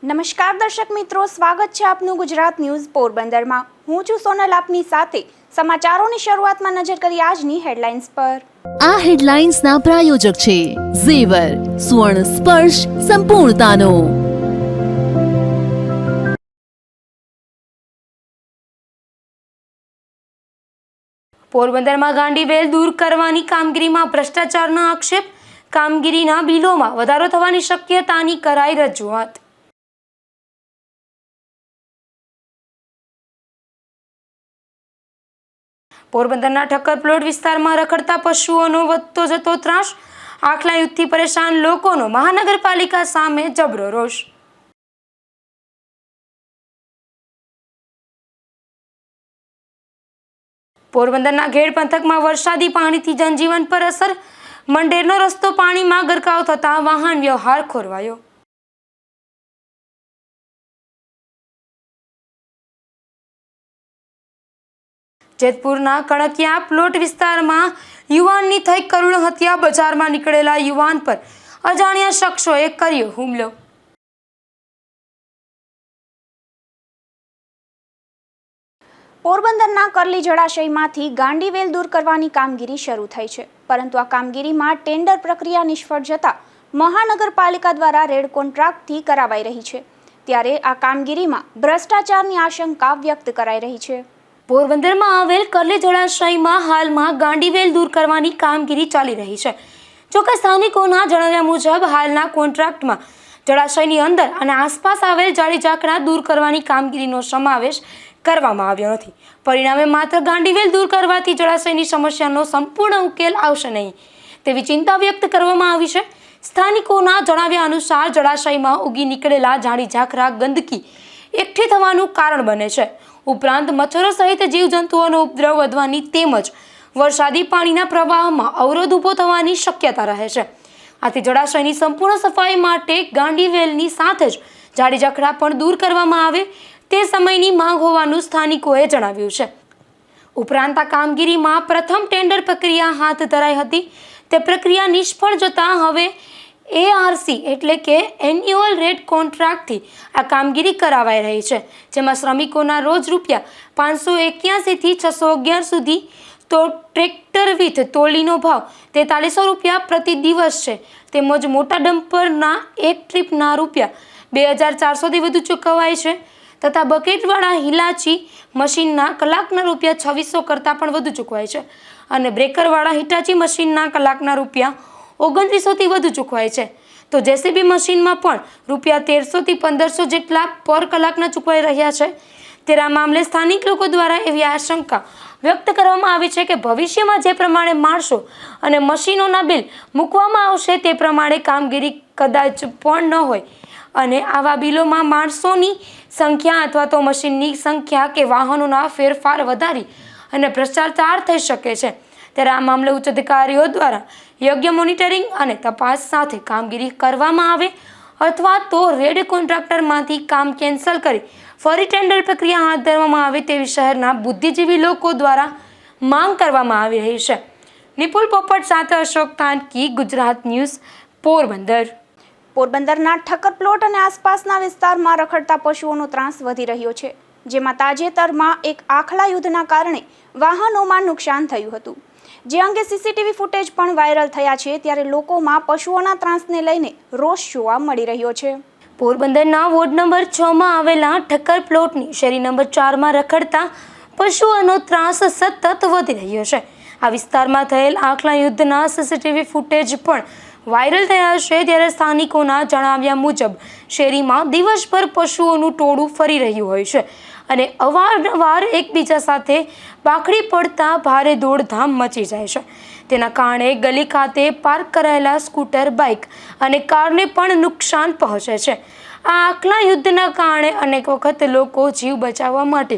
નમસ્કાર દર્શક મિત્રો, સ્વાગત છે આપનું ગુજરાત ન્યૂઝ પોરબંદરમાં। હું છું સોનલ, આપની સાથે સમાચારોની શરૂઆતમાં નજર કરી આજની હેડલાઇન્સ પર। આ હેડલાઇન્સના પ્રાયોજક છે ઝેવર, સુવર્ણ સ્પર્શ સંપૂર્ણતાનો। પોરબંદરમાં ગાંડીવેલ દૂર કરવાની કામગીરીમાં ભ્રષ્ટાચારના આક્ષેપ, કામગીરીના બિલોમાં વધારો થવાની શક્યતાની કરાઈ રજૂઆત। પોરબંદરના ઠક્કર પ્લોટ વિસ્તારમાં રખડતા પશુઓનો વધતો જતો ત્રાસ, આખલા યુદ્ધથી પરેશાન લોકોનો મહાનગરપાલિકા સામે જબરો રોષ। પોરબંદરના ઘેડ પંથકમાં વરસાદી પાણીથી જનજીવન પર અસર, મંડેરનો રસ્તો પાણીમાં ગરકાવ થતા વાહન વ્યવહાર ખોરવાયો। જેતપુરના કણકિયા પ્લોટ વિસ્તારમાં યુવાનની થઈ કરુણ હત્યા, બજારમાં નીકળેલા યુવાન પર અજાણ્યા શખ્સોએ કર્યો હુમલો। પોરબંદરના કરલી જળાશયમાંથી ગાંડીવેલ દૂર કરવાની કામગીરી શરૂ થઈ છે, પરંતુ આ કામગીરીમાં ટેન્ડર પ્રક્રિયા નિષ્ફળ જતા મહાનગરપાલિકા દ્વારા રેડ કોન્ટ્રાક્ટથી કરાવાઈ રહી છે, ત્યારે આ કામગીરીમાં ભ્રષ્ટાચારની આશંકા વ્યક્ત કરાઈ રહી છે। પોરબંદરમાં આવેલ કરલી જળાશયમાં હાલમાં ગાંડીવેલ દૂર કરવાની કામગીરી ચાલી રહી છે। જોકે સ્થાનિકોના જણાવ્યા મુજબ હાલના કોન્ટ્રાક્ટમાં જળાશયની અંદર અને આસપાસ આવેલ જાળી ઝાકડા દૂર કરવાની કામગીરીનો સમાવેશ કરવામાં આવ્યો નથી। પરિણામે માત્ર ગાંડીવેલ દૂર કરવાથી જળાશયની સમસ્યાનો સંપૂર્ણ ઉકેલ આવશે નહીં તેવી ચિંતા વ્યક્ત કરવામાં આવી છે। સ્થાનિકોના જણાવ્યા અનુસાર જળાશયમાં ઉગી નીકળેલા જાળી ઝાકરા ગંદકી એકઠી થવાનું કારણ બને છે, ઉપરાંત મચ્છરો સહિત જીવજંતુઓનો ઉપદ્રવ વધવાની તેમજ વરસાદી પાણીના પ્રવાહમાં અવરોધ ઊભો થવાની શક્યતા રહે છે। આથી જળાશયની સંપૂર્ણ સફાઈ માટે ગાંડીવેલની સાથે જ જાળી ઝાકડા પણ દૂર કરવામાં આવે તે સમયની માંગ હોવાનું સ્થાનિકોએ જણાવ્યું છે। ઉપરાંત આ કામગીરીમાં પ્રથમ ટેન્ડર પ્રક્રિયા હાથ ધરાઈ હતી, તે પ્રક્રિયા નિષ્ફળ જતા હવે ARC એટલે કે એન્યુઅલ રેટ કોન્ટ્રાક્ટથી આ કામગીરી કરાવાઈ રહી છે, જેમાં શ્રમિકોના રોજ ₹581 થી 611 સુધી, તો ટ્રેક્ટર વિથ તોલીનો ભાવ ₹4300 પ્રતિ દિવસ છે, તેમજ મોટા ડમ્પરના એક ટ્રીપના ₹2400 થી વધુ ચૂકવાય છે, તથા બકેટવાળા હિલાચી મશીનના કલાકના ₹2600 કરતાં પણ વધુ ચૂકવાય છે, અને બ્રેકરવાળા હિટાચી મશીનના કલાકના ₹2900 થી વધુ ચૂકવાય છે, તો જેસીબી મશીનમાં પણ ₹1300 થી 1500 જેટલા પર કલાકના ચૂકવાઈ રહ્યા છે। ત્યારે આ મામલે સ્થાનિક લોકો દ્વારા એવી આશંકા વ્યક્ત કરવામાં આવી છે કે ભવિષ્યમાં જે પ્રમાણે માણસો અને મશીનોના બિલ મૂકવામાં આવશે તે પ્રમાણે કામગીરી કદાચ પણ ન હોય, અને આવા બિલોમાં માણસોની સંખ્યા અથવા તો મશીનની સંખ્યા કે વાહનોના ફેરફાર વધારી અને ભ્રષ્ટાચાર થઈ શકે છે। ત્યારે આ મામલે ઉચ્ચ અધિકારીઓ દ્વારા યોગ્ય મોનિટરિંગ અને તપાસ સાથે કામગીરી કરવામાં આવે, અથવા તો રેડ કોન્ટ્રાક્ટરમાંથી કામ કેન્સલ કરી ફરી ટેન્ડર પ્રક્રિયા હાથ ધરવામાં આવે તેવી શહેરના બુદ્ધિજીવી લોકો દ્વારા માંગ કરવામાં આવી રહી છે। નિપુલ પોપટ સાથે અશોક થાનકી, ગુજરાત ન્યૂઝ, પોરબંદર। પોરબંદરના ઠક્કર પ્લોટ અને આસપાસના વિસ્તારમાં રખડતા પશુઓનો ત્રાસ વધી રહ્યો છે, જેમાં તાજેતરમાં એક આખલા યુદ્ધના કારણે વાહનોમાં નુકસાન થયું હતું, જે અંગે સીસીટીવી ફૂટેજ પણ વાયરલ થયા છે। ત્યારે લોકોમાં પશુઓના ત્રાસને લઈને રોષ જોવા મળી રહ્યો છે। પોરબંદરના વોર્ડ નંબર 6માં આવેલા ઠક્કર પ્લોટની શેરી નંબર 4માં રખડતા પશુઓનો ત્રાસ સતત વધી રહ્યો છે। આ વિસ્તારમાં થયેલ આખલા યુદ્ધના સીસીટીવી ફૂટેજ પણ વાયરલ થયા છે। ત્યારે સ્થાનિકોના જણાવ્યા મુજબ શેરીમાં દિવસભર પશુઓનું ટોળું ફરી રહ્યું હોય છે, અને અવારનવાર એકબીજા સાથે બાખડી પડતા ભારે દોડધામ મચી જાય છે। તેના કારણે ગલી ખાતે પાર્ક કરાયેલા સ્કૂટર, બાઇક અને કારને પણ નુકસાન પહોંચે છે। આ આખલા યુદ્ધના કારણે અનેક વખત લોકો જીવ બચાવવા માટે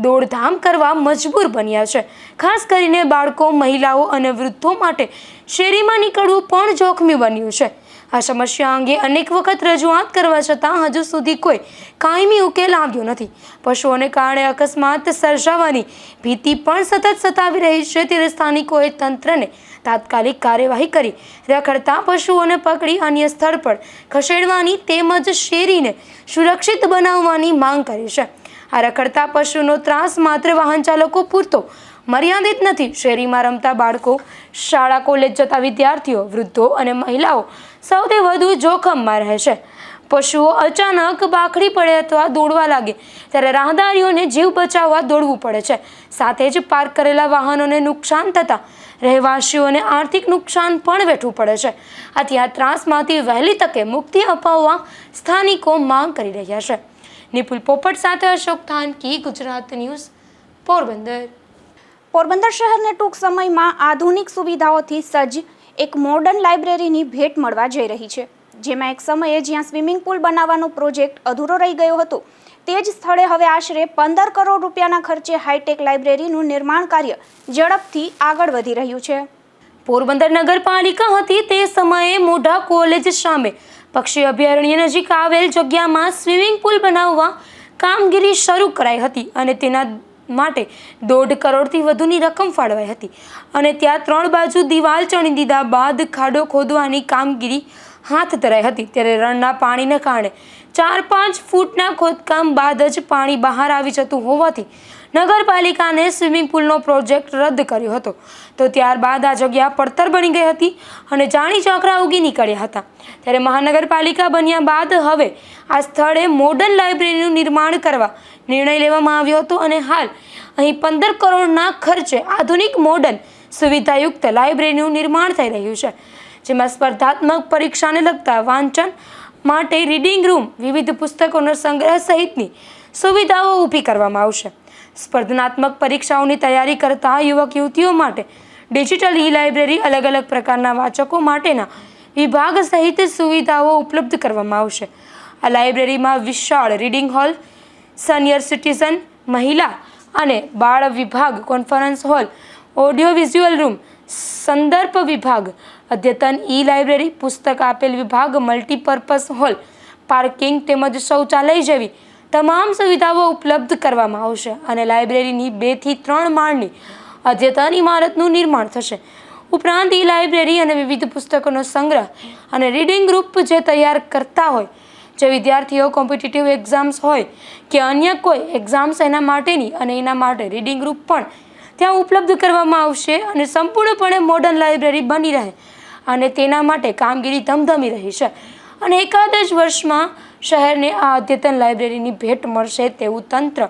દોડધામ કરવા મજબૂર બન્યા છે। ખાસ કરીને બાળકો, મહિલાઓ અને વૃદ્ધો માટે શેરીમાં નીકળવું પણ જોખમી બન્યું છે। આ સમસ્યા અંગે અનેક વખત રજૂઆત કરવા છતાં હજુ સુધી કોઈ કાયમી ઉકેલ આવ્યો નથી. પશુઓને કારણે અકસ્માત સર્જાવાની ભીતિ પણ સતત સતાવી રહી છે, ત્યારે સ્થાનિકોએ તંત્રને તાત્કાલિક કાર્યવાહી કરી રખડતા પશુઓને પકડી અન્ય સ્થળ પર ખસેડવાની તેમજ શેરીને સુરક્ષિત બનાવવાની માંગ કરી છે. આ રખડતા પશુનો ત્રાસ માત્ર વાહન ચાલકો પૂરતો મર્યાદિત નથી. શેરીમાં રમતા બાળકો, શાળા કોલેજ જતા વિદ્યાર્થીઓ, વૃદ્ધો અને મહિલાઓ સૌથી વધુ જોખમમાં રહે છે. પશુઓ અચાનક બાખડી પડે અથવા દોડવા લાગે ત્યારે રાહદારીઓને જીવ બચાવવા દોડવું પડે છે. સાથે જ પાર્ક કરેલા વાહનોને નુકસાન થતાં રહેવાસીઓને આર્થિક નુકસાન પણ વેઠવું પડે છે. આથી આ ત્રાસમાંથી વહેલી તકે મુક્તિ અપાવવા સ્થાનિકો માંગ કરી રહ્યા છે. નિપુલ પોપટ સાથે અશોક થાનકી, ગુજરાત ન્યૂઝ, પોરબંદર. પોરબંદર શહેરને ટૂંક સમયમાં આધુનિક સુવિધાઓથી સજ્જ એક મોડર્ન લાઇબ્રેરીની ભેટ મળવા જઈ રહી છે, જેમાં એક સમયે જ્યાં સ્વિમિંગ પુલ બનાવવાનો પ્રોજેક્ટ અધૂરો રહી ગયો હતો, તે જ સ્થળે હવે આશરે 15 કરોડ રૂપિયાના ખર્ચે હાઈટેક લાઇબ્રેરીનું નિર્માણ કાર્ય ઝડપથી આગળ વધી રહ્યું છે. પોરબંદર નગરપાલિકા હતી તે સમયે મોઢા કોલેજ સામે પક્ષી અભયારણ્ય નજીક આવેલ જગ્યામાં સ્વિમિંગ પુલ બનાવવા કામગીરી શરૂ કરાઈ હતી અને તેના માટે 1.5 કરોડથી વધુની રકમ ફાળવાઈ હતી અને ત્યાં 3 બાજુ દિવાલ ચણી દીધા બાદ ખાડો ખોદવાની કામગીરી હાથ ધરાઈ હતી. ત્યારે રણના પાણીને કારણે 4-5 ફૂટના ખોદકામ બાદ જ પાણી બહાર આવી જતું હોવાથી નગરપાલિકાને સ્વિમિંગ પુલનો પ્રોજેક્ટ રદ કર્યો હતો. તો ત્યારબાદ આ જગ્યા પડતર બની ગઈ હતી અને જાણી ચાકરા ઉગી નીકળ્યા હતા. ત્યારે મહાનગરપાલિકા બન્યા બાદ હવે આ સ્થળે મોડર્ન લાઇબ્રેરીનું નિર્માણ કરવા નિર્ણય લેવામાં આવ્યો હતો અને હાલ અહીં 15 કરોડના ખર્ચે આધુનિક મોડર્ન સુવિધાયુક્ત લાઇબ્રેરીનું નિર્માણ થઈ રહ્યું છે, જેમાં સ્પર્ધાત્મક પરીક્ષાને લગતા વાંચન માટે રીડિંગ રૂમ, વિવિધ પુસ્તકોનો સંગ્રહ સહિતની સુવિધાઓ ઊભી કરવામાં આવશે. સ્પર્ધાત્મક પરીક્ષાઓની તૈયારી કરતા યુવક યુવતીઓ માટે ડિજિટલ ઈ લાઇબ્રેરી, અલગ અલગ પ્રકારના વાચકો માટેના વિભાગ સહિત સુવિધાઓ ઉપલબ્ધ કરવામાં આવશે. આ લાઇબ્રેરીમાં વિશાળ રીડિંગ હોલ, સિનિયર સિટીઝન, મહિલા અને બાળ વિભાગ, conference hall, audio visual room, સંદર્ભ વિભાગ, અદ્યતન ઈ લાઇબ્રેરી, પુસ્તક આપેલ વિભાગ, મલ્ટીપર્પઝ હોલ, પાર્કિંગ તેમજ શૌચાલય જેવી તમામ સુવિધાઓ ઉપલબ્ધ કરવામાં આવશે અને લાઇબ્રેરીની 2 થી 3 માળની અદ્યતન ઇમારતનું નિર્માણ થશે. ઉપરાંત ઈ લાઇબ્રેરી અને વિવિધ પુસ્તકોનો સંગ્રહ અને રીડિંગ ગ્રુપ જે તૈયાર કરતા હોય, જે વિદ્યાર્થીઓ કોમ્પિટિટિવ એક્ઝામ્સ હોય કે અન્ય કોઈ એક્ઝામ્સ એના માટેની અને એના માટે રીડિંગ ગ્રુપ પણ ત્યાં ઉપલબ્ધ કરવામાં આવશે અને સંપૂર્ણપણે મોડર્ન લાઇબ્રેરી બની રહે અને તેના માટે કામગીરી ધમધમી રહી છે અને એકાદ જ વર્ષમાં શહેરને આ અદ્યતન લાઇબ્રેરીની ભેટ મળશે તેવું તંત્ર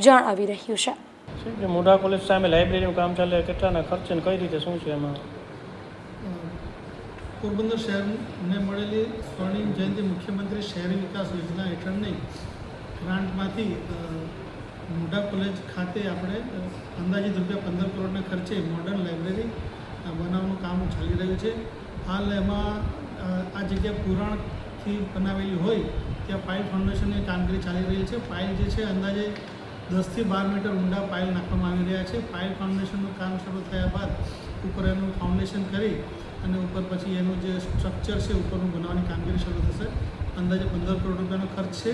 જણાવી રહ્યું છે. જે મોઢા કોલેજ સામે લાઇબ્રેરીનું કામ ચાલે, કેટલાના ખર્ચ અને કઈ રીતે શું છે એમાં? પોરબંદર શહેરને મળેલી સ્વર્ણિમ જયંતિ મુખ્યમંત્રી શહેરી વિકાસ યોજના હેઠળની ગ્રાન્ટમાંથી મોઢા કોલેજ ખાતે આપણે અંદાજિત ₹15 કરોડના ખર્ચે મોડર્ન લાઇબ્રેરી બનાવવાનું કામ ચાલી રહ્યું છે. હાલ એમાં આ જગ્યા પુરાણથી બનાવેલી હોય ત્યાં પાઇલ ફાઉન્ડેશનની કામગીરી ચાલી રહી છે. પાઇલ જે છે અંદાજે 10 થી 12 મીટર ઊંડા પાઇલ નાખવામાં આવી રહ્યા છે. પાઇલ ફાઉન્ડેશનનું કામ શરૂ થયા બાદ ઉપર એનું ફાઉન્ડેશન કરી અને ઉપર પછી એનું જે સ્ટ્રક્ચર છે ઉપરનું બનાવવાની કામગીરી શરૂ થશે. અંદાજે 15 કરોડ રૂપિયાનો ખર્ચ છે.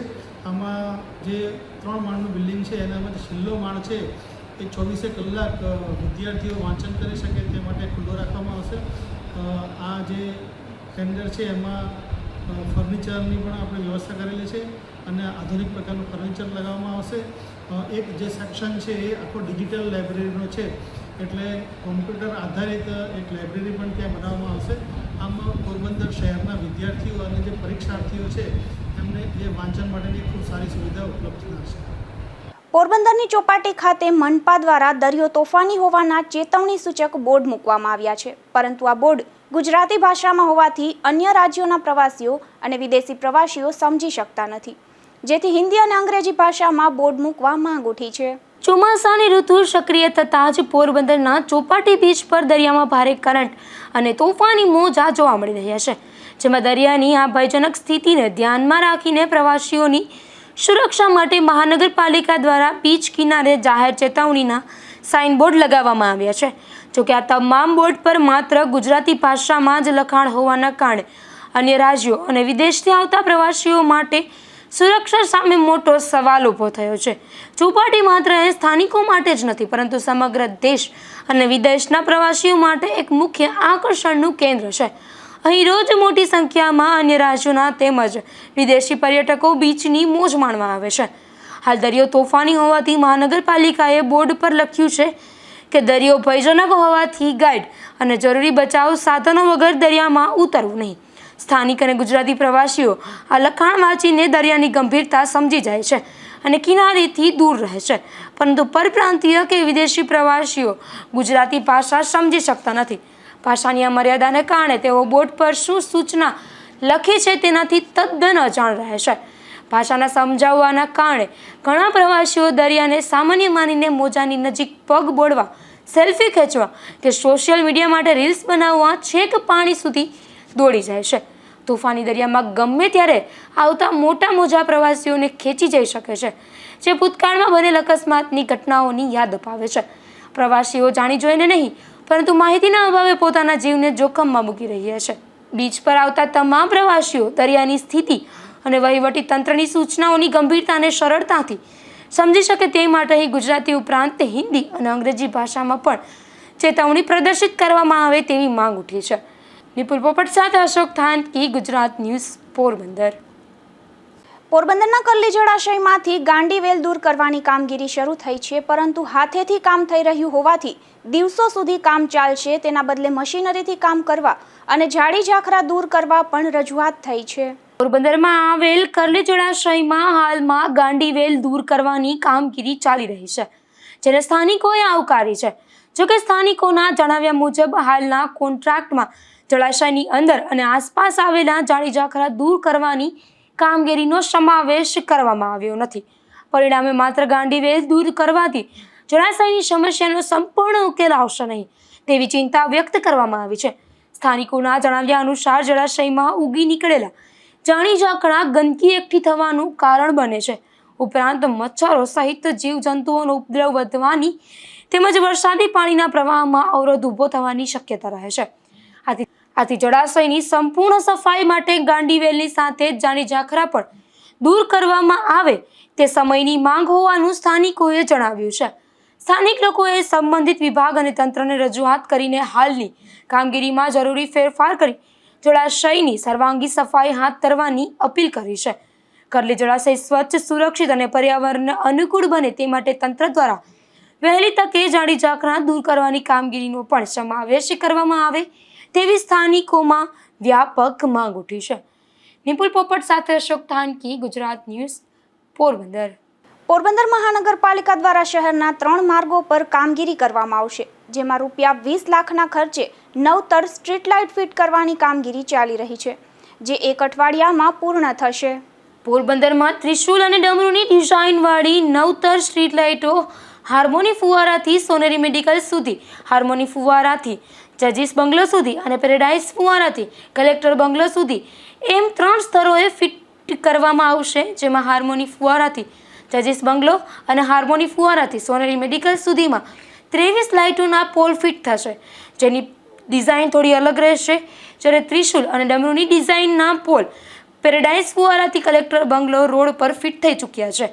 આમાં જે 3 માળનું બિલ્ડિંગ છે એનામાં જે છેલ્લો માળ છે એ 24 કલાક વિદ્યાર્થીઓ વાંચન કરી શકે તે માટે ખુલ્લો રાખવામાં આવશે. આ જે ટેન્ડર છે એમાં ફર્નિચરની પણ આપણે વ્યવસ્થા કરેલી છે અને આધુનિક પ્રકારનું ફર્નિચર લગાવવામાં આવશે. એક જે સેક્શન છે એ આખો ડિજિટલ લાઇબ્રેરીનો છે, એટલે કોમ્પ્યુટર આધારિત એક લાઇબ્રેરી પણ ત્યાં બનાવવામાં આવશે. આમાં પોરબંદર શહેરના વિદ્યાર્થીઓ અને જે પરીક્ષાર્થીઓ છે એમને જે વાંચન માટેની ખૂબ સારી સુવિધા ઉપલબ્ધ થશે. પોરબંદરની ચોપાટી ખાતે મનપા દ્વારા દરિયો તોફાની હોવાના ચેતવણી સૂચક બોર્ડ મૂકવામાં આવ્યા છે, પરંતુ આ બોર્ડ ગુજરાતી ભાષામાં હોવાથી અન્ય રાજ્યોના પ્રવાસીઓ અને વિદેશી પ્રવાસીઓ સમજી શકતા નથી, જેથી હિન્દી અને અંગ્રેજી ભાષામાં બોર્ડ મૂકવા માંગ ઉઠી છે. ચોમાસાની ઋતુ સક્રિય થતાં જ પોરબંદરના ચોપાટી બીચ પર દરિયામાં ભારે કરંટ અને તોફાની મોજા જોવા મળી રહ્યા છે, જેમાં દરિયાની આ ભયજનક સ્થિતિને ધ્યાનમાં રાખીને પ્રવાસીઓની સુરક્ષા માટે મહાનગરપાલિકા દ્વારા બીચ કિનારે જાહેર ચેતવણીના સાઇનબોર્ડ લગાવવામાં આવ્યા છે. જોકે આ તમામ બોર્ડ પર માત્ર ગુજરાતી ભાષામાં જ લખાણ હોવાના કારણે અન્ય રાજ્યો અને વિદેશથી આવતા પ્રવાસીઓ માટે સુરક્ષા સામે મોટો સવાલ ઊભો થયો છે. ચોપાટી માત્ર સ્થાનિકો માટે જ નથી, પરંતુ સમગ્ર દેશ અને વિદેશના પ્રવાસીઓ માટે એક મુખ્ય આકર્ષણનું કેન્દ્ર છે. અહીં રોજ મોટી સંખ્યામાં અન્ય રાજ્યોના તેમજ વિદેશી પર્યટકો બીચની મોજ માણવા આવે છે. હાલ દરિયો તોફાની હોવાથી મહાનગરપાલિકાએ બોર્ડ પર લખ્યું છે કે દરિયો ભયજનક હોવાથી ગાઈડ અને જરૂરી બચાવ સાધનો વગર દરિયામાં ઉતરવું નહીં. સ્થાનિક અને ગુજરાતી પ્રવાસીઓ આ લખાણ વાંચીને દરિયાની ગંભીરતા સમજી જાય છે અને કિનારેથી દૂર રહે છે, પરંતુ પરપ્રાંતીય કે વિદેશી પ્રવાસીઓ ગુજરાતી ભાષા સમજી શકતા નથી. ભાષાની આ મર્યાદાને કારણે તેઓ બોર્ડ પર શું સૂચના લખી છે તેનાથી તદ્દન અજાણ રહે છે. ભાષાના સમજાવવાના કારણે ઘણા પ્રવાસીઓ દરિયાને સામાન્ય માનીને મોજાની નજીક પગ બોળવા, સેલ્ફી ખેંચવા કે સોશિયલ મીડિયા માટે રીલ્સ બનાવવા છેક પાણી સુધી દોડી જાય છે. તોફાની દરિયામાં ગમે ત્યારે આવતા મોટા મોજા પ્રવાસીઓને ખેંચી જઈ શકે છે, જે ભૂતકાળમાં બનેલ અકસ્માતની ઘટનાઓની યાદ અપાવે છે. પ્રવાસીઓ જાણી જોઈને નહીં, પરંતુ માહિતીના અભાવે પોતાના જીવને જોખમમાં મૂકી રહ્યા છે. બીચ પર આવતા તમામ પ્રવાસીઓ દરિયાની સ્થિતિ અને વહીવટી તંત્રની સૂચનાઓની ગંભીરતાને સરળતાથી સમજી શકે તે માટે અહીં ગુજરાતી ઉપરાંત હિન્દી અને અંગ્રેજી ભાષામાં પણ ચેતવણી પ્રદર્શિત કરવામાં આવે તેવી માંગ ઉઠી છે. નિપુલ પોપટ સાથે અશોક થાનકી, ગુજરાત ન્યૂઝ, પોરબંદર. પોરબંદરના કરલી જળાશયમાંથી ગાંડીવેલ દૂર કરવાની કામગીરી શરૂ થઈ છે, પરંતુ હાથેથી કામ થઈ રહ્યું હોવાથી દિવસો સુધી કામ ચાલશે તેના બદલે મશીનરીથી કામ કરવા અને જાડી ઝાખરા દૂર કરવા પણ રજૂઆત થઈ છે. પોરબંદરમાં આવેલ કરલી જળાશયમાં હાલમાં ગાંડીવેલ દૂર કરવાની કામગીરી ચાલી રહી છે, જેને સ્થાનિકોએ આવકારી છે. જોકે સ્થાનિકોના જણાવ્યા મુજબ હાલના કોન્ટ્રાક્ટમાં જળાશયની અંદર અને આસપાસ આવેલા જાડી ઝાખરા દૂર કરવાની કામગીરીનો સમાવેશ કરવામાં આવ્યો નથી. પરિણામે માત્ર ગાંડીવેલ દૂર કરવાથી જળાશયની સમસ્યાનો સંપૂર્ણ ઉકેલ આવશે નહીં તેવી ચિંતા વ્યક્ત કરવામાં આવી છે. સ્થાનિકોના જણાવ્યા અનુસાર જળાશયમાં ઉગી નીકળેલા જાડી ઝાખરા ગંદકી એકઠી થવાનું કારણ બને છે. ઉપરાંત મચ્છરો સહિત જીવજંતુઓનો ઉપદ્રવ વધવાની તેમજ વરસાદી પાણીના પ્રવાહમાં અવરોધ ઊભો થવાની શક્યતા રહે છે. આથી જળાશયની સંપૂર્ણ સફાઈ માટે ગાંડીવેલની સાથે જાડી ઝાખરા પણ દૂર કરવામાં આવે તે સમયની માંગ હોવાનું સ્થાનિકોએ જણાવ્યું છે. સ્થાનિક લોકોએ સંબંધિત વિભાગ અને તંત્રને રજૂઆત કરીને હાલની કામગીરીમાં જરૂરી ફેરફાર કરી જળાશયની સર્વાંગી સફાઈ હાથ ધરવાની અપીલ કરી છે. કરલી જળાશય સ્વચ્છ, સુરક્ષિત અને પર્યાવરણને અનુકૂળ બને તે માટે તંત્ર દ્વારા વહેલી તકે જાડી ઝાખરા દૂર કરવાની કામગીરીનો પણ સમાવેશ કરવામાં આવે તેવી સ્થાનિકોમાં વ્યાપક માંગ ઉઠી છે. નિપુલ પોપટ સાથે અશોક થાનકી, ગુજરાત ન્યૂઝ, પોરબંદર. પોરબંદર મહાનગરપાલિકા દ્વારા શહેરના 3 માર્ગો પર કામગીરી કરવામાં આવશે, જેમાં રૂપિયા 20 લાખના ખર્ચે નવતર સ્ટ્રીટ લાઇટ ફિટ કરવાની કામગીરી ચાલી રહી છે, જે એક અઠવાડિયામાં પૂર્ણ થશે. પોરબંદરમાં ત્રિશુલ અને ડમરૂની ડિઝાઇનવાળી નવતર સ્ટ્રીટ લાઇટો હાર્મોની ફુવારાથી સોનેરી મેડિકલ સુધી, હાર્મોની ફુવારાથી જજીસ બંગલો સુધી અને પેરેડાઇઝ ફુવારાથી કલેક્ટર બંગલો સુધી એમ 3 સ્તરોએ ફિટ કરવામાં આવશે, જેમાં હાર્મોની ફુવારાથી જજીસ બંગલો અને હાર્મોની ફુવારાથી સોનેરી મેડિકલ સુધીમાં 23 લાઇટોના પોલ ફિટ થશે, જેની ડિઝાઇન થોડી અલગ રહેશે. જ્યારે ત્રિશુલ અને ડમરૂની ડિઝાઇનના પોલ પેરેડાઇઝ ફુવારાથી કલેક્ટર બંગલો રોડ પર ફિટ થઈ ચૂક્યા છે.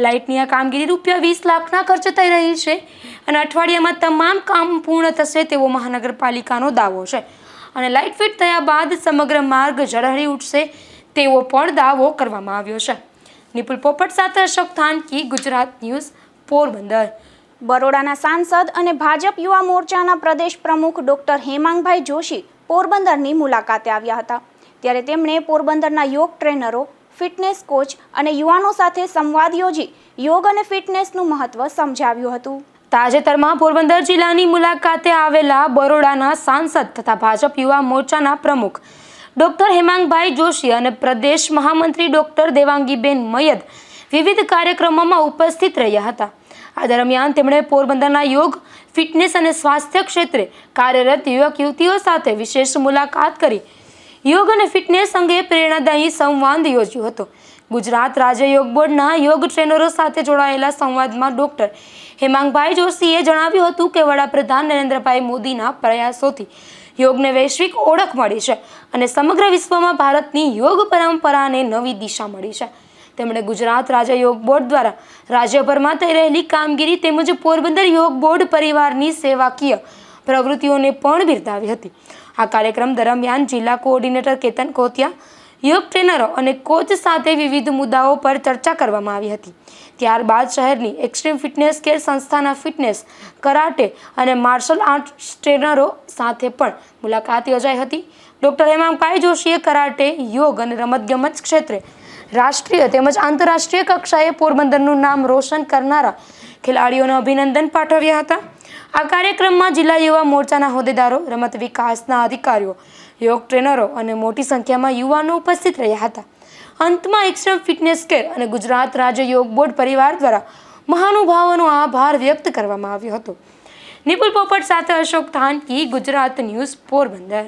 લાઇટની આ કામગીરી રૂપિયા 20 લાખના ખર્ચે થઈ રહી છે અને અઠવાડિયામાં તમામ કામ પૂર્ણ થશે તેવો મહાનગરપાલિકાનો દાવો છે. અને લાઇટ ફિટ થયા બાદ સમગ્ર માર્ગ ઝળહળી ઉઠશે તેવો પણ દાવો કરવામાં આવ્યો છે. નિપુલ પોપટ સાથે અશોક થાનકી, ગુજરાત ન્યૂઝ, પોરબંદર. બરોડાના સાંસદ અને ભાજપ યુવા મોરચાના પ્રદેશ પ્રમુખ ડોક્ટર હેમાંગભાઈ જોશી પોરબંદરની મુલાકાતે આવ્યા હતા, ત્યારે તેમણે પોરબંદરના યોગ ટ્રેનરો, ફિટનેસ કોચ અને યુવાનો સાથે સંવાદ યોજી યોગ અને ફિટનેસનું મહત્વ સમજાવ્યું હતું. તાજેતરમાં પોરબંદર જિલ્લાની મુલાકાતે આવેલા બરોડાના સાંસદ તથા ભાજપ યુવા મોરચાના પ્રમુખ ડોક્ટર હેમાંગભાઈ જોશી અને પ્રદેશ મહામંત્રી ડોક્ટર દેવાંગીબેન મયદ વિવિધ કાર્યક્રમોમાં ઉપસ્થિત રહ્યા હતા. આ દરમિયાન તેમણે પોરબંદરના યોગ, ફિટનેસ અને સ્વાસ્થ્ય ક્ષેત્રે કાર્યરત યુવક યુવતીઓ સાથે વિશેષ મુલાકાત કરી યોગ અને ફિટનેસ અંગે પ્રેરણાદાયી સંવાદ યોજ્યો હતો. ગુજરાત રાજ્ય યોગ બોર્ડના યોગ ટ્રેનરો સાથે જોડાયેલા સંવાદમાં ડોક્ટર હેમાંગભાઈ જોશીએ જણાવ્યું હતું કે વડાપ્રધાન નરેન્દ્રભાઈ મોદીના પ્રયાસોથી યોગને વૈશ્વિક ઓળખ મળી છે અને સમગ્ર વિશ્વમાં ભારતની યોગ પરંપરાને નવી દિશા મળી છે. તેમણે ગુજરાત રાજ્ય યોગ બોર્ડ દ્વારા રાજ્યભરમાં થઈ રહેલી કામગીરી તેમજ પોરબંદર યોગ બોર્ડ પરિવારની સેવાકીય પ્રવૃત્તિઓને પણ બિરદાવી હતી. આ કાર્યક્રમ દરમિયાન જિલ્લા કોઓર્ડિનેટર કેતન કોતિયા, યોગ ટ્રેનરો અને કોચ સાથે વિવિધ મુદ્દાઓ પર ચર્ચા કરવામાં આવી હતી. ત્યારબાદ શહેરની એક્સ્ટ્રીમ ફિટનેસ કેર સંસ્થાના ફિટનેસ, કરાટે અને માર્શલ આર્ટ્સ ટ્રેનરો સાથે પણ મુલાકાત યોજાઈ હતી. ડૉક્ટર હેમાંગભાઈ જોશીએ કરાટે, યોગ અને રમતગમત ક્ષેત્રે રાષ્ટ્રીય તેમજ આંતરરાષ્ટ્રીય કક્ષાએ પોરબંદરનું નામ રોશન કરનારા ખેલાડીઓને અભિનંદન પાઠવ્યા હતા. આ કાર્યક્રમમાં જિલ્લા યુવા મોરચાના હોદ્દેદારો, રમત વિકાસના અધિકારીઓ, યોગ ટ્રેનરો અને મોટી સંખ્યામાં યુવાનો ઉપસ્થિત રહ્યા હતા. અંતમાં એક્સ્ટ્રીમ ફિટનેસ કેર અને ગુજરાત રાજ્ય યોગ બોર્ડ પરિવાર દ્વારા મહાનુભાવોનો આભાર વ્યક્ત કરવામાં આવ્યો હતો. નિપુલ પોપટ સાથે અશોક ધાનકી, ગુજરાત ન્યૂઝ, પોરબંદર.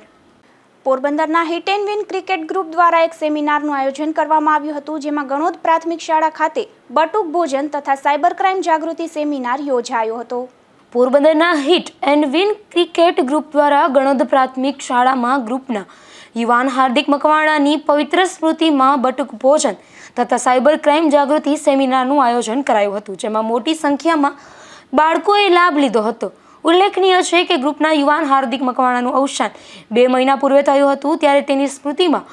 પોરબંદરના hit and win cricket group દ્વારા એક સેમિનારનું આયોજન કરવામાં આવ્યું હતું, જેમાં ગણોદ પ્રાથમિક શાળા ખાતે બટુક ભોજન તથા સાયબર ક્રાઇમ જાગૃતિ સેમિનાર યોજાયો હતો. પોરબંદરના hit and win cricket group દ્વારા ગણોદ પ્રાથમિક શાળામાં ગ્રુપના યુવાન હાર્દિક મકવાણાની પવિત્ર સ્મૃતિમાં બટુક ભોજન તથા સાયબર ક્રાઇમ જાગૃતિ સેમિનારનું આયોજન કરાયું હતું, જેમાં મોટી સંખ્યામાં બાળકોએ લાભ લીધો હતો. ઉલ્લેખનીય છે કે ગ્રુપના યુવાન હાર્દિક મકવાણાનું અવસાન 2 મહિના પૂર્વે થયું હતું, ત્યારે તેની સ્મૃતિમાં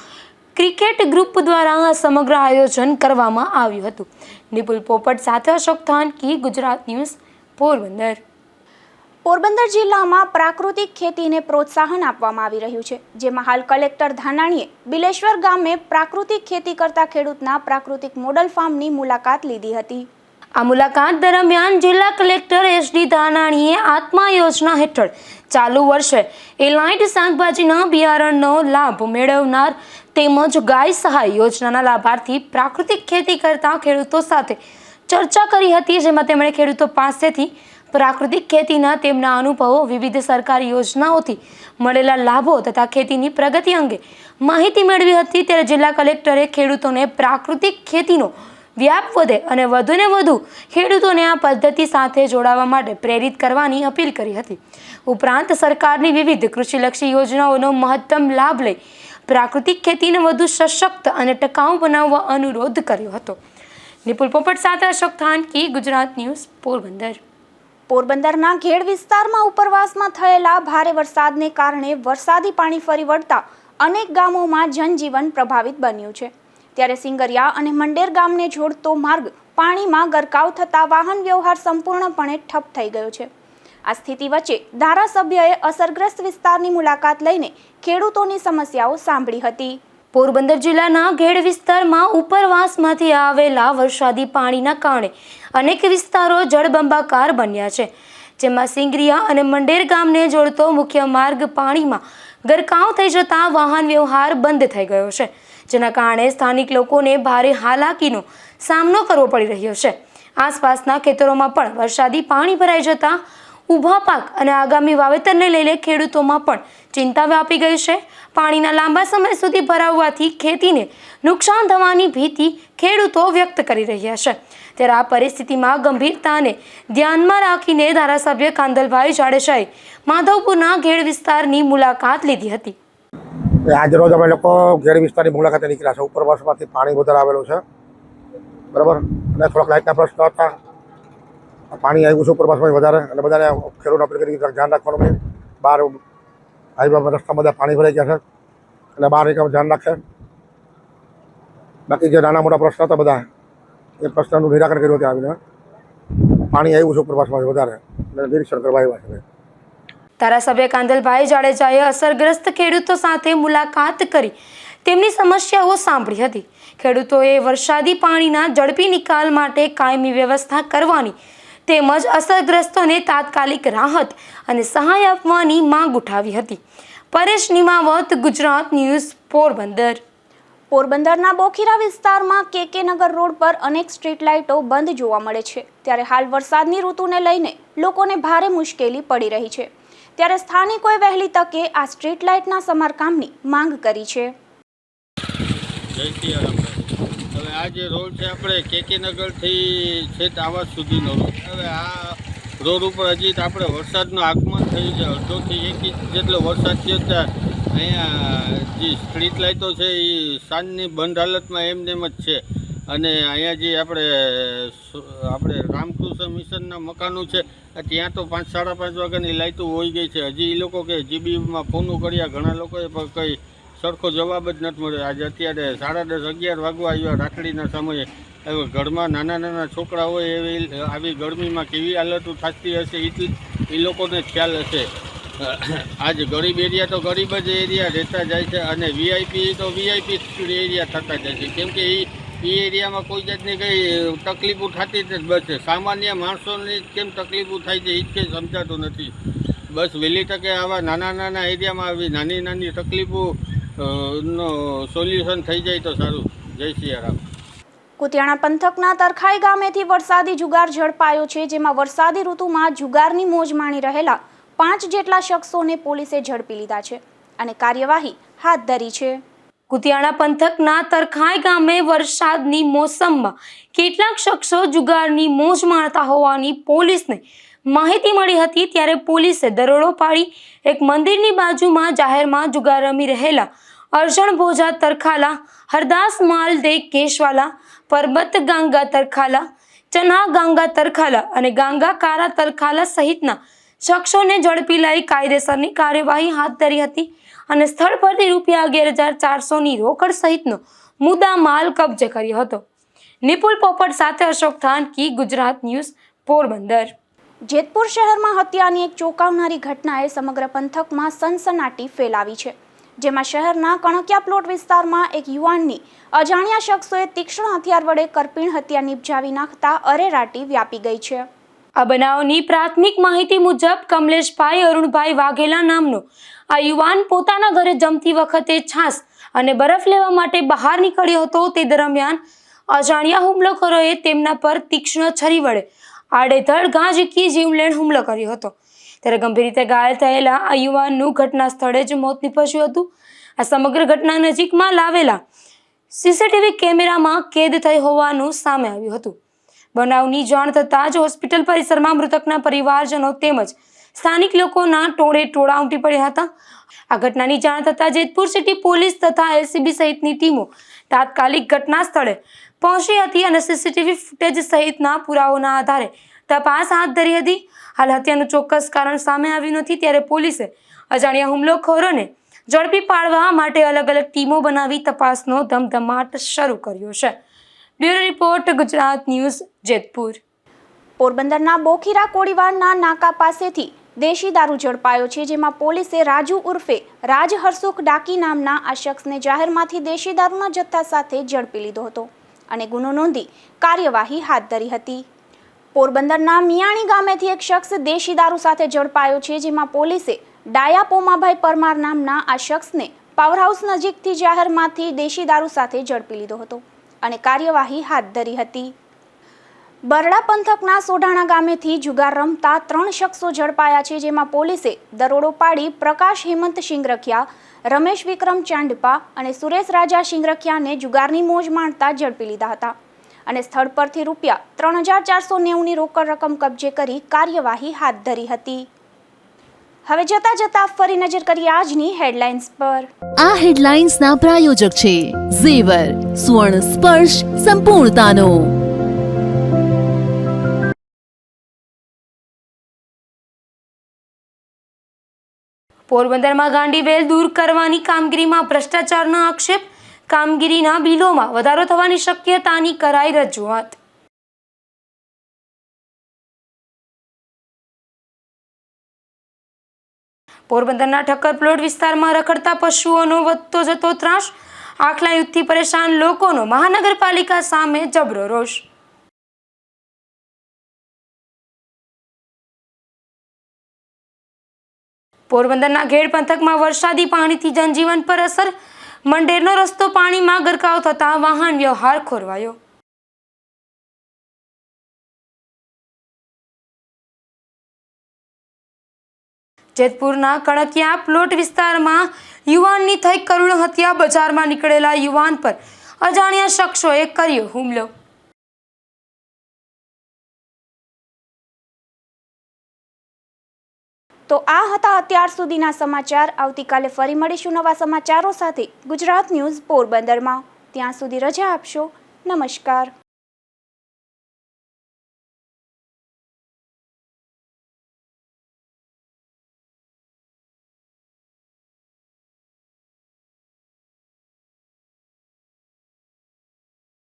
ક્રિકેટ ગ્રુપ દ્વારા સમગ્ર આયોજન કરવામાં આવ્યું હતું. નિપુલ પોપટ સાથે અશોક ધાનકી, ગુજરાત ન્યૂઝ, પોરબંદર. પોરબંદર જિલ્લામાં પ્રાકૃતિક ખેતીને પ્રોત્સાહન આપવામાં આવી રહ્યું છે, જેમાં હાલ કલેક્ટર ધાનાણીએ બિલેશ્વર ગામે પ્રાકૃતિક ખેતી કરતા ખેડૂતના પ્રાકૃતિક મોડલ ફાર્મની મુલાકાત લીધી હતી. આ મુલાકાત દરમિયાન જિલ્લા કલેક્ટર એસડી ધાનાણીએ આત્મા યોજના હેઠળ ચાલુ વર્ષે એલાઇટ શાકભાજીના બિયારણનો લાભ મેળવનાર તેમજ ગાય સહાય યોજનાના લાભાર્થી પ્રાકૃતિક ખેતી કરતા ખેડૂતો સાથે ચર્ચા કરી હતી, જેમાં તેમણે ખેડૂતો પાસેથી પ્રાકૃતિક ખેતીના તેમના અનુભવો, વિવિધ સરકારી યોજનાઓથી મળેલા લાભો તથા ખેતીની પ્રગતિ અંગે માહિતી મેળવી હતી. ત્યારે જિલ્લા કલેક્ટરે ખેડૂતોને પ્રાકૃતિક ખેતીનો વ્યાપ વધે અને વધુને વધુ ખેડૂતોને આ પદ્ધતિ સાથે જોડાવા માટે પ્રેરિત કરવાની અપીલ કરી હતી. ઉપરાંત સરકારની વિવિધ કૃષિલક્ષી યોજનાઓનો મહત્તમ લાભ લઈ પ્રાકૃતિક ખેતીને વધુ સશક્ત અને ટકાઉ બનાવવા અનુરોધ કર્યો હતો. નિપુલ પોપટ સાથે અશોક ધાનકી, ગુજરાત ન્યૂઝ, પોરબંદર. પોરબંદરના ઘેડ વિસ્તારમાં ઉપરવાસમાં થયેલા ભારે વરસાદને કારણે વરસાદી પાણી ફરી વળતા અનેક ગામોમાં જનજીવન પ્રભાવિત બન્યું છે. ત્યારે સિંગરિયા અને મંડેર ગામને જોડતો માર્ગ પાણીમાં ગરકાવ થતાં વાહન વ્યવહાર સંપૂર્ણપણે ઠપ થઈ ગયો છે. આ સ્થિતિ વચ્ચે ધારાસભ્યએ અસરગ્રસ્ત વિસ્તારની મુલાકાત લઈને ખેડૂતોની સમસ્યાઓ સાંભળી હતી. પોરબંદર જિલ્લાના ઘેડ વિસ્તારમાં ઉપરવાસમાંથી આવેલા વરસાદી પાણીના કારણે અનેક વિસ્તારો જળબંબાકાર બન્યા છે, જેમાં સિંગરિયા અને મંડેર ગામને જોડતો મુખ્ય માર્ગ પાણીમાં ગરકાવ થઈ જતાં વાહન વ્યવહાર બંધ થઈ ગયો છે, જેના કારણે સ્થાનિક લોકોને ભારે હાલાકીનો સામનો કરવો પડી રહ્યો છે. આસપાસના ખેતરોમાં પણ વરસાદી પાણી ભરાઈ જતાં ઊભા પાક અને આગામી વાવેતરને લઈને ખેડૂતોમાં પણ ચિંતા વ્યાપી ગઈ છે. પાણીના લાંબા સમય સુધી ભરાવવાથી ખેતીને નુકસાન થવાની ભીતિ ખેડૂતો વ્યક્ત કરી રહ્યા છે. ત્યારે આ પરિસ્થિતિમાં ગંભીરતાને ધ્યાનમાં રાખીને ધારાસભ્ય કાંદલભાઈ જાડેજાએ માધવપુરના ઘેડ વિસ્તારની મુલાકાત લીધી હતી. આજ રોજ અમે લોકો ઘેડ વિસ્તારની મુલાકાતે નીકળ્યા છે. ઉપરવાસમાંથી પાણી વધારે આવેલું છે, બરાબર, અને થોડાક લાઇટના પ્રશ્ન હતા. પાણી આવ્યું છે ઉપરવાસમાં વધારે, અને બધાને ખેડૂત અપીલ કરી ધ્યાન રાખવાનું છે. બહાર હાઈવે રસ્તા બધા પાણી ભરાઈ ગયા છે, અને બહાર એક ધ્યાન રાખશે. બાકી જે નાના મોટા પ્રશ્ન હતા બધા એ પ્રશ્નનું નિરાકરણ કર્યું ત્યાં આવીને. પાણી આવ્યું છે ઉપરવાસમાં વધારે, અને નિરીક્ષણ કરવા આવ્યા છે. ધારાસભ્ય કાંદલભાઈ જાડેજાએ અસરગ્રસ્ત ખેડૂતો સાથે મુલાકાત કરી તેમની સમસ્યાઓ સાંભળી હતી. ખેડૂતોએ વરસાદી પાણીના ઝડપી નિકાલ માટે કાયમી વ્યવસ્થા કરવાની તેમજ અસરગ્રસ્તોને તાત્કાલિક રાહત અને સહાય આપવાની માંગ ઉઠાવી હતી. પરેશ નિમાવત, ગુજરાત ન્યૂઝ, પોરબંદર. પોરબંદરના બોખીરા વિસ્તારમાં કેકે નગર રોડ પર અનેક સ્ટ્રીટ લાઇટો બંધ જોવા મળે છે. ત્યારે હાલ વરસાદની ઋતુને લઈને લોકોને ભારે મુશ્કેલી પડી રહી છે. ત્યારે સ્થાનિકોએ વહેલી તકે આ સ્ટ્રીટ લાઇટના સમારકામની માંગ કરી છે. જય સિયારામ. હવે આ જે રોડ છે આપણે કેકે નગરથી છેક આવાસ સુધીનો રોડ. હવે આ રોડ ઉપર હજી તો આપણે વરસાદનું આગમન થયું છે. અડધોથી 1 ઇંચ જેટલો વરસાદ થયો ત્યાં અહીંયા જે સ્ટ્રીટ લાઇટો છે એ સાંજની બંધ હાલતમાં એમ જ છે. અને અહીંયા જે આપણે રામકૃષ્ણ મિશનના મકાનો છે ત્યાં તો 5, 5:30 વાગ્યાની લાઇટો હોઈ ગઈ છે. હજી એ લોકો કે જીબીમાં ફોનો કર્યા ઘણા લોકોએ પણ કંઈ સરખો જવાબ જ નથી મળ્યો. આજે અત્યારે 10:30, 11 વાગવા આવ્યા રાખડીના સમયે. હવે ઘરમાં નાના છોકરા હોય એવી આવી ગરમીમાં કેવી હાલતો થતી હશે એ લોકોને ખ્યાલ હશે. આજ ગરીબ એરિયા તો ગરીબ જ એરિયા રહેતા જાય છે અને વીઆઈપી તો વીઆઈપી એરિયા થતા જાય છે. કેમ કે એ એરિયામાં કોઈ જાતની કંઈ તકલીફો થતી જ બસ સામાન્ય માણસોની કેમ તકલીફો થાય છે એ જ કંઈ સમજાતું નથી. બસ વહેલી તકે આવા નાના એરિયામાં આવી નાની તકલીફો નો સોલ્યુશન થઈ જાય તો સારું. જય સિયારામ. કુતિયાણા પંથકના તરખાઈ ગામેથી વરસાદી જુગાર ઝડપાયો છે, જેમાં વરસાદી ઋતુમાં જુગારની મોજ માણી રહેલા 5 જેટલા શખ્સોને પોલીસે ઝડપી લીધા છે અને કાર્યવાહી હાથ ધરી છે. કુતિયાણા પંથકના તરખાઈ ગામે વરસાદની મોસમમાં કેટલાક શખ્સો જુગારની મોજ માણતા હોવાની પોલીસને માહિતી મળી હતી. ત્યારે પોલીસે દરોડો પાડી એક મંદિરની બાજુમાં જાહેરમાં જુગાર રમી રહેલા અર્જણ ભોજા તરખાલા, હરદાસ માલદે કેશવાલા, પરબત ગાંગા તરખાલા, ચના ગાંગા તરખાલા અને ગાંગા કારા તરખાલા સહિતના શખ્સોને ઝડપી લઈ કાયદેસરની કાર્યવાહી હાથ ધરી હતી અને સ્થળ પરથી ₹11,400ની રોકડ સહિતનો મુદ્દા માલ કબજે કર્યો હતો. નિપુલ પોપટ સાથે અશોક થાનકી, ગુજરાત ન્યૂઝ, પોરબંદર. જેતપુર શહેરમાં હત્યાની એક ચોંકાવનારી ઘટનાએ સમગ્ર પંથકમાં સનસનાટી ફેલાવી છે, જેમાં શહેરના કણકિયા પ્લોટ વિસ્તારમાં એક યુવાનની અજાણ્યા શખ્સોએ તીક્ષ્ણ હથિયાર વડે કરપીણ હત્યા નિપજાવી નાખતા અરેરાટી વ્યાપી ગઈ છે. આ બનાવની પ્રાથમિક માહિતી મુજબ કમલેશભાઈ અરુણભાઈ વાઘેલા નામનો આ યુવાન પોતાના ઘરે જમતી વખતે છાશ અને બરફ લેવા માટે બહાર નીકળ્યો હતો. તે દરમિયાન અજાણ્યા હુમલાખોરોએ તેમના પર તીક્ષ્ણ છરી વડે આડેધડ ઘા ઝીકી જીવલેણ હુમલો કર્યો હતો. ત્યારે ગંભીર રીતે ઘાયલ થયેલા આ યુવાનનું ઘટના સ્થળે જ મોત નીપજ્યું હતું. આ સમગ્ર ઘટના નજીકમાં લાવેલા સીસીટીવી કેમેરામાં કેદ થઈ હોવાનું સામે આવ્યું હતું. બનાવની જાણ થતાં જ હોસ્પિટલ પરિસરમાં મૃતકના પરિવારજનો તેમજ સ્થાનિક લોકોના ટોળા ઉમટી પડ્યા હતા. આ ઘટનાની જાણ થતાં જેતપુર સિટી પોલીસ તથા એલસીબી સહિતની ટીમો તાત્કાલિક ઘટના સ્થળે પહોંચી હતી અને સીસીટીવી ફૂટેજ સહિતના પુરાવાઓના આધારે તપાસ હાથ ધરી હતી. હાલ હત્યાનું ચોક્કસ કારણ સામે આવ્યું નથી. ત્યારે પોલીસે અજાણ્યા હુમલાખોરોને ઝડપી પાડવા માટે અલગ અલગ ટીમો બનાવી તપાસનો ધમધમાટ શરૂ કર્યો છે. Bureau report, Gujarat news, Jetpur. પોરબંદરના બોખીરા કોડીવાડના નાકા પાસેથી દેશી દારૂ ઝડપાયો છે, જેમાં પોલીસે રાજુ ઉર્ફે રાજ હરસુખ ડાકી નામના આ શખ્સને જાહેરમાંથી દેશી દારૂના જથ્થા સાથે ઝડપી લીધો હતો અને ગુનો નોંધી કાર્યવાહી હાથ ધરી હતી. પોરબંદરના મિયાણી ગામેથી એક શખ્સ દેશી દારૂ સાથે ઝડપાયો છે, જેમાં પોલીસે ડાયા પોમાભાઈ પરમાર નામના આ શખ્સને પાવરહાઉસ નજીકથી જાહેરમાંથી દેશી દારૂ સાથે ઝડપી લીધો હતો અને કાર્યવાહી હાથ ધરી હતી. બરડા પંથકના સોઢાણા ગામેથી જુગાર રમતા 3 શખ્સો ઝડપાયા છે, જેમાં પોલીસે દરોડો પાડી પ્રકાશ હેમંત શિંગરખિયા, રમેશ વિક્રમ ચાંડપા અને સુરેશ રાજા શિંગરખિયાને જુગારની મોજ માણતા ઝડપી લીધા હતા અને સ્થળ પરથી ₹3,490ની રોકડ રકમ કબજે કરી કાર્યવાહી હાથ ધરી હતી. હવે જતા ફરી નજર કરીએ આજની હેડલાઇન્સ પર. આ હેડલાઇન્સના પ્રાયોજક છે ઝેવર, સ્વર્ણ સ્પર્શ સંપૂર્ણતાનો. પોરબંદરમાં ગાંડીવેલ દૂર કરવાની કામગીરીમાં ભ્રષ્ટાચારનો આક્ષેપ, કામગીરીના બિલોમાં વધારો થવાની શક્યતાની કરાઈ રજૂઆત. પોરબંદરના ઠક્કર પ્લોટ વિસ્તારમાં રખડતા પશુઓનો વધતો જતો ત્રાસ, આખલા યુદ્ધથી પરેશાન લોકોનો મહાનગરપાલિકા સામે જબરો રોષ. પોરબંદરના ઘેડ પંથકમાં વરસાદી પાણીથી જનજીવન પર અસર, મંડેરનો રસ્તો પાણીમાં ગરકાવ થતા વાહન વ્યવહાર ખોરવાયો. જેતપુરના કણકિયા પ્લોટ વિસ્તારમાં યુવાનની થઈ કરુણ હત્યા, બજારમાં નીકળેલા યુવાન પર અજાણ્યા શખ્સોએ કર્યો હુમલો. તો આ હતા અત્યાર સુધીના સમાચાર. આવતીકાલે ફરી મળીશું નવા સમાચારો સાથે ગુજરાત ન્યૂઝ પોરબંદરમાં. ત્યાં સુધી રજા આપશો. નમસ્કાર.